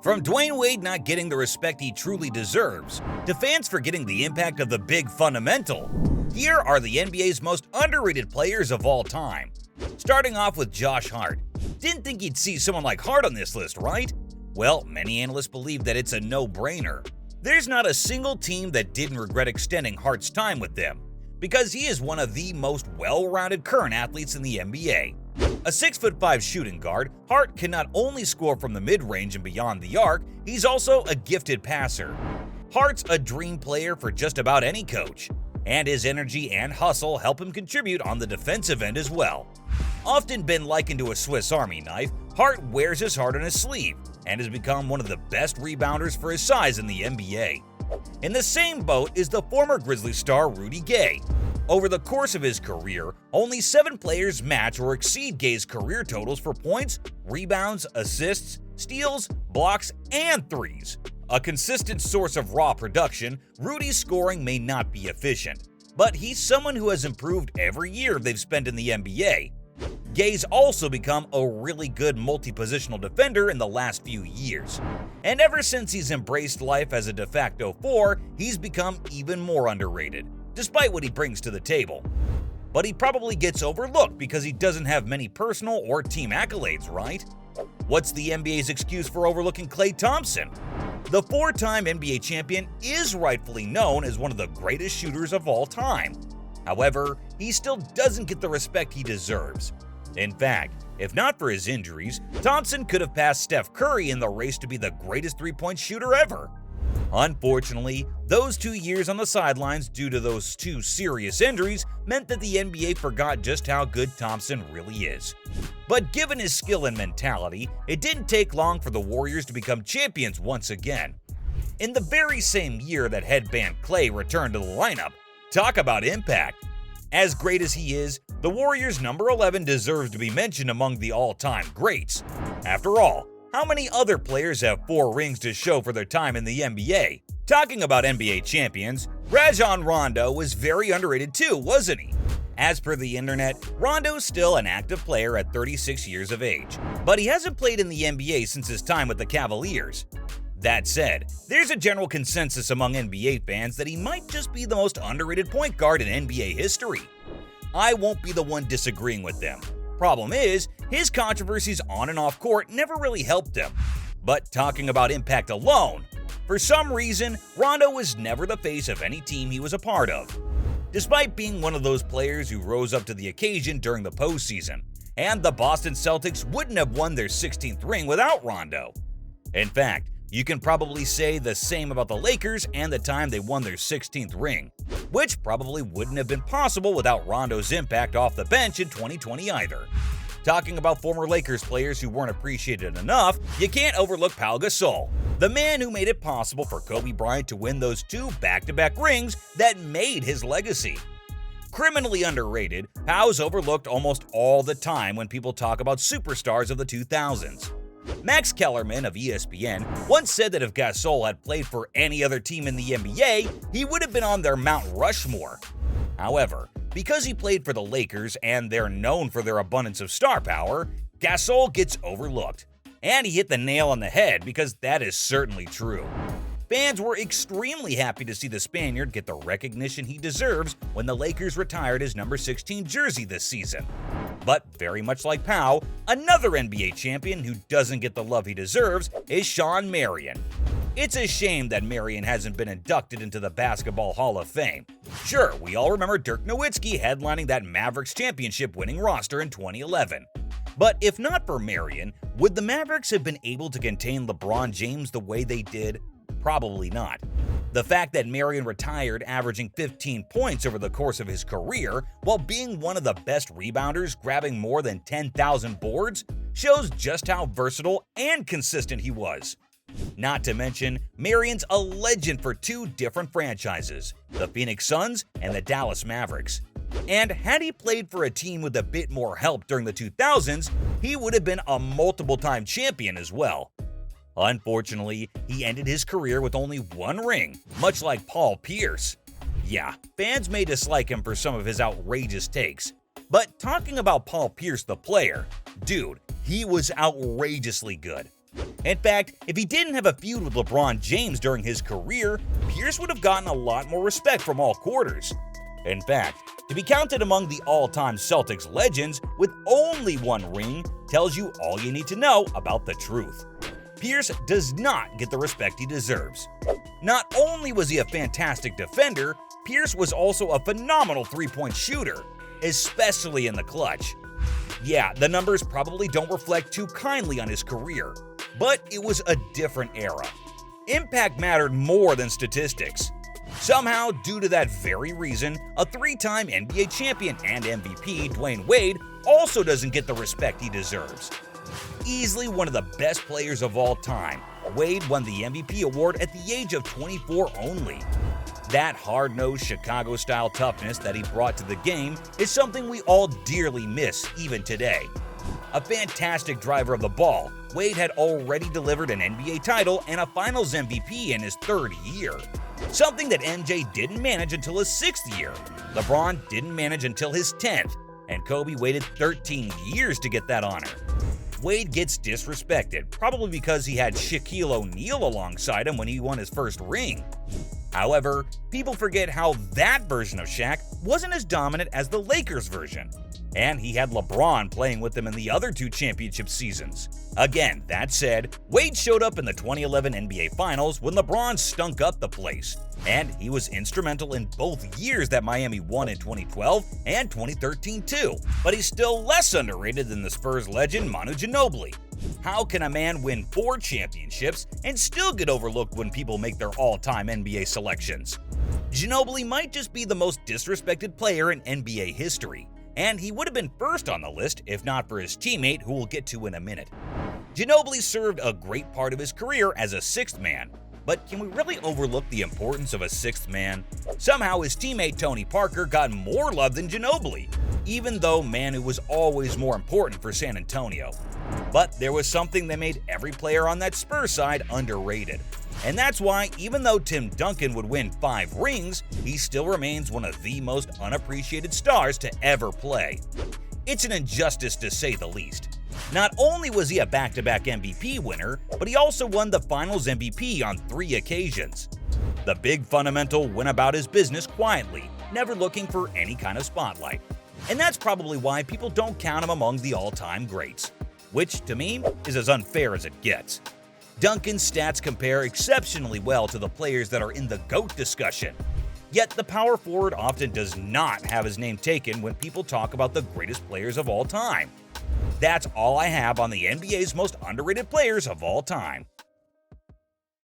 From Dwayne Wade not getting the respect he truly deserves, to fans forgetting the impact of the big fundamental, here are the NBA's most underrated players of all time. Starting off with Josh Hart. Didn't think you'd see someone like Hart on this list, right? Well, many analysts believe that it's a no-brainer. There's not a single team that didn't regret extending Hart's time with them, because he is one of the most well-rounded current athletes in the NBA. A 6'5" shooting guard, Hart can not only score from the mid-range and beyond the arc, he's also a gifted passer. Hart's a dream player for just about any coach, and his energy and hustle help him contribute on the defensive end as well. Often been likened to a Swiss Army knife, Hart wears his heart on his sleeve and has become one of the best rebounders for his size in the NBA. In the same boat is the former Grizzlies star Rudy Gay. Over the course of his career, only 7 players match or exceed Gay's career totals for points, rebounds, assists, steals, blocks, and threes. A consistent source of raw production, Rudy's scoring may not be efficient, but he's someone who has improved every year they've spent in the NBA. Gay's also become a really good multi-positional defender in the last few years. And ever since he's embraced life as a de facto 4, he's become even more underrated, despite what he brings to the table. But he probably gets overlooked because he doesn't have many personal or team accolades, right? What's the NBA's excuse for overlooking Klay Thompson? The 4-time NBA champion is rightfully known as one of the greatest shooters of all time. However, he still doesn't get the respect he deserves. In fact, if not for his injuries, Thompson could have passed Steph Curry in the race to be the greatest three-point shooter ever. Unfortunately, those 2 years on the sidelines due to those 2 serious injuries meant that the NBA forgot just how good Thompson really is. But given his skill and mentality, it didn't take long for the Warriors to become champions once again. In the very same year that headband Klay returned to the lineup, talk about impact. As great as he is, the Warriors' number 11 deserves to be mentioned among the all-time greats. After all, how many other players have 4 rings to show for their time in the NBA? Talking about NBA champions, Rajon Rondo was very underrated too, wasn't he? As per the internet, Rondo's still an active player at 36 years of age, but he hasn't played in the NBA since his time with the Cavaliers. That said, there's a general consensus among NBA fans that he might just be the most underrated point guard in NBA history. I won't be the one disagreeing with them. Problem is, his controversies on and off court never really helped him. But talking about impact alone, for some reason, Rondo was never the face of any team he was a part of. Despite being one of those players who rose up to the occasion during the postseason, and the Boston Celtics wouldn't have won their 16th ring without Rondo. In fact, you can probably say the same about the Lakers and the time they won their 16th ring, which probably wouldn't have been possible without Rondo's impact off the bench in 2020 either. Talking about former Lakers players who weren't appreciated enough, you can't overlook Pau Gasol, the man who made it possible for Kobe Bryant to win those 2 back-to-back rings that made his legacy. Criminally underrated, Pau's overlooked almost all the time when people talk about superstars of the 2000s. Max Kellerman of ESPN once said that if Gasol had played for any other team in the NBA, he would have been on their Mount Rushmore. However, because he played for the Lakers and they're known for their abundance of star power, Gasol gets overlooked. And he hit the nail on the head because that is certainly true. Fans were extremely happy to see the Spaniard get the recognition he deserves when the Lakers retired his number 16 jersey this season. But very much like Pau, another NBA champion who doesn't get the love he deserves is Shawn Marion. It's a shame that Marion hasn't been inducted into the Basketball Hall of Fame. Sure, we all remember Dirk Nowitzki headlining that Mavericks championship-winning roster in 2011. But if not for Marion, would the Mavericks have been able to contain LeBron James the way they did? Probably not. The fact that Marion retired averaging 15 points over the course of his career while being one of the best rebounders grabbing more than 10,000 boards shows just how versatile and consistent he was. Not to mention, Marion's a legend for 2 different franchises, the Phoenix Suns and the Dallas Mavericks. And had he played for a team with a bit more help during the 2000s, he would have been a multiple-time champion as well. Unfortunately, he ended his career with only 1 ring, much like Paul Pierce. Yeah, fans may dislike him for some of his outrageous takes, but talking about Paul Pierce the player, dude, he was outrageously good. In fact, if he didn't have a feud with LeBron James during his career, Pierce would have gotten a lot more respect from all quarters. In fact, to be counted among the all-time Celtics legends with only one ring tells you all you need to know about the truth. Pierce does not get the respect he deserves. Not only was he a fantastic defender, Pierce was also a phenomenal three-point shooter, especially in the clutch. Yeah, the numbers probably don't reflect too kindly on his career, but it was a different era. Impact mattered more than statistics. Somehow, due to that very reason, a three-time NBA champion and MVP, Dwayne Wade, also doesn't get the respect he deserves. Easily one of the best players of all time, Wade won the MVP award at the age of 24 only. That hard-nosed Chicago-style toughness that he brought to the game is something we all dearly miss even today. A fantastic driver of the ball, Wade had already delivered an NBA title and a Finals MVP in his third year. Something that MJ didn't manage until his sixth year, LeBron didn't manage until his 10th, and Kobe waited 13 years to get that honor. Wade gets disrespected, probably because he had Shaquille O'Neal alongside him when he won his first ring. However, people forget how that version of Shaq wasn't as dominant as the Lakers version, and he had LeBron playing with them in the other two championship seasons. Again, that said, Wade showed up in the 2011 NBA Finals when LeBron stunk up the place, and he was instrumental in both years that Miami won in 2012 and 2013 too. But he's still less underrated than the Spurs legend Manu Ginobili. How can a man win 4 championships and still get overlooked when people make their all-time NBA selections? Ginobili might just be the most disrespected player in NBA history, and he would have been first on the list if not for his teammate, who we'll get to in a minute. Ginobili served a great part of his career as a sixth man, but can we really overlook the importance of a sixth man? Somehow his teammate Tony Parker got more love than Ginobili, even though Manu was always more important for San Antonio. But there was something that made every player on that Spurs side underrated. And that's why, even though Tim Duncan would win 5 rings, he still remains one of the most unappreciated stars to ever play. It's an injustice to say the least. Not only was he a back-to-back MVP winner, but he also won the Finals MVP on 3 occasions. The big fundamental went about his business quietly, never looking for any kind of spotlight. And that's probably why people don't count him among the all-time greats, which, to me, is as unfair as it gets. Duncan's stats compare exceptionally well to the players that are in the GOAT discussion. Yet the power forward often does not have his name taken when people talk about the greatest players of all time. That's all I have on the NBA's most underrated players of all time.